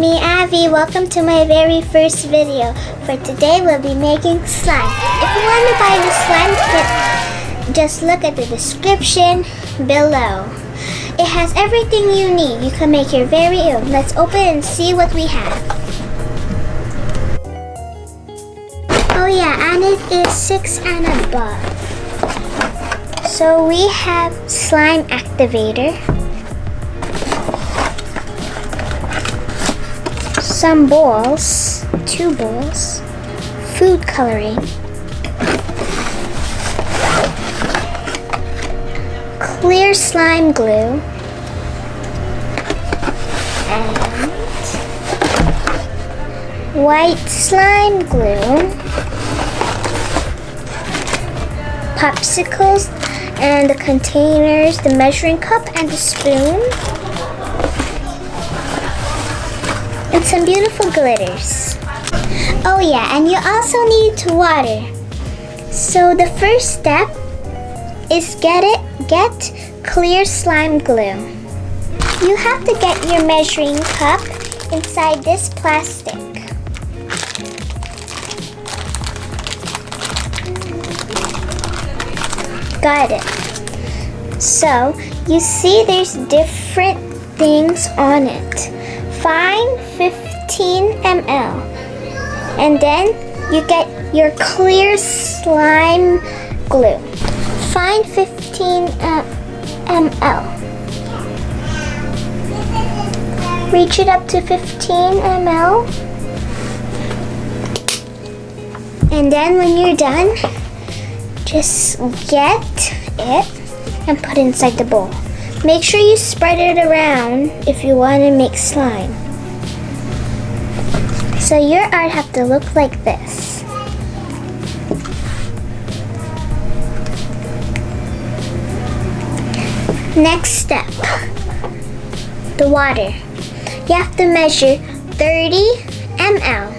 Me, Abby. Welcome to my very first video. For today, we'll be making slime. If you want to buy the slime kit, just look at the description below. It has everything you need. You can make your very own. Let's open and see what we have. Oh yeah, and it is 6 and above. So we have slime activator, some balls, 2 balls, food coloring, clear slime glue, and white slime glue, popsicles, and the containers, the measuring cup, and the spoon. And some beautiful glitters. Oh yeah, and you also need water. So the first step is get clear slime glue. You have to get your measuring cup inside this plastic. Got it. So you see there's different things on it. Fine 15 ml, and then you get your clear slime glue. Fine 15 ml. Reach it up to 15 ml, and then when you're done, just get it and put it inside the bowl. Make sure you spread it around if you want to make slime. So your art have to look like this. Next step, the water. You have to measure 30 ml.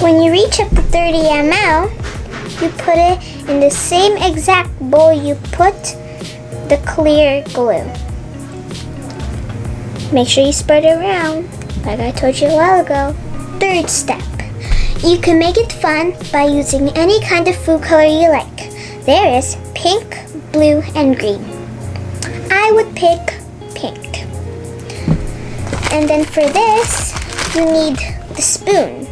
When you reach up to 30 ml, you put it in the same exact bowl you put the clear glue. Make sure you spread it around, like I told you a while ago. Third step, you can make it fun by using any kind of food color you like. There is pink, blue, and green. I would pick pink. And then for this, you need the spoon.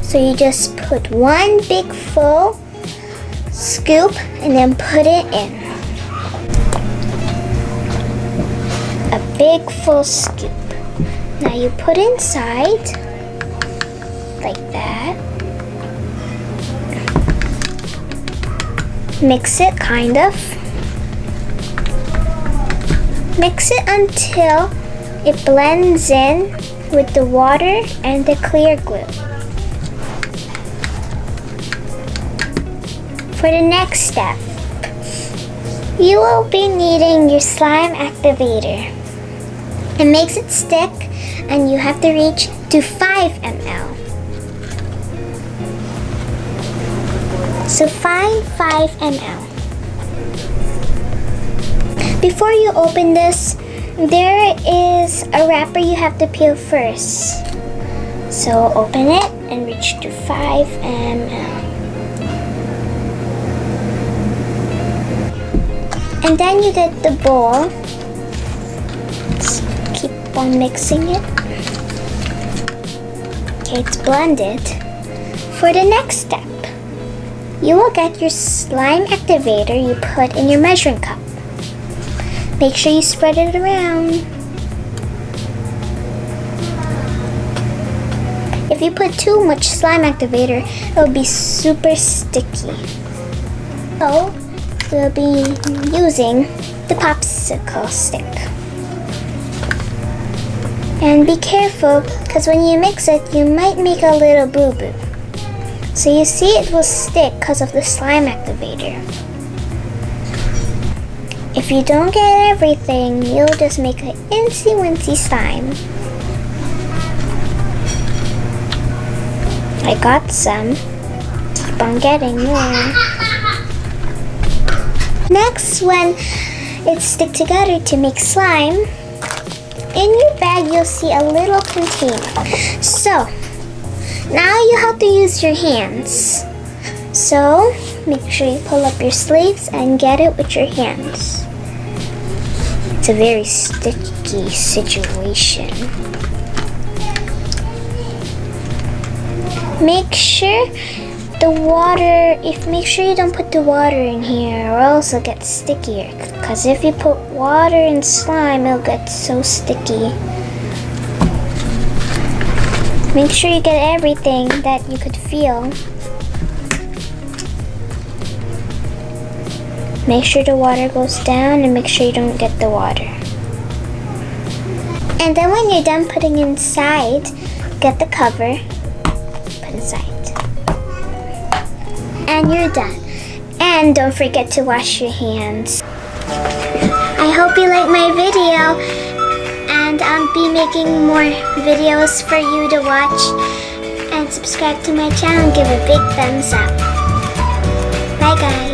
So you just put one big full scoop and then put it in. A big full scoop. Now you put inside like that. Mix it kind of. Mix it until it blends in with the water and the clear glue. For the next step, you will be needing your slime activator. It makes it stick, and you have to reach to 5 ml. So find 5 ml. Before you open this, there is a wrapper you have to peel first. So open it and reach to 5 ml. And then you get the bowl. Let's keep on mixing it. Okay, it's blended. For the next step, you will get your slime activator you put in your measuring cup. Make sure you spread it around. If you put too much slime activator, it will be super sticky. So, we'll be using the popsicle stick. And be careful, because when you mix it, you might make a little boo-boo. So you see it will stick because of the slime activator. If you don't get everything, you'll just make an insy-wincy slime. I got some. Keep on getting more. Next, when it stick together to make slime, in your bag you'll see a little container. So, now you have to use your hands. So, make sure you pull up your sleeves and get it with your hands. It's a very sticky situation. Make sure make sure you don't put the water in here or else it'll get stickier. Because if you put water in slime, it'll get so sticky. Make sure you get everything that you could feel. Make sure the water goes down and make sure you don't get the water. And then when you're done putting inside, get the cover, put inside. And you're done. And don't forget to wash your hands. I hope you like my video, and I'll be making more videos for you to watch. And subscribe to my channel and give a big thumbs up. Bye guys.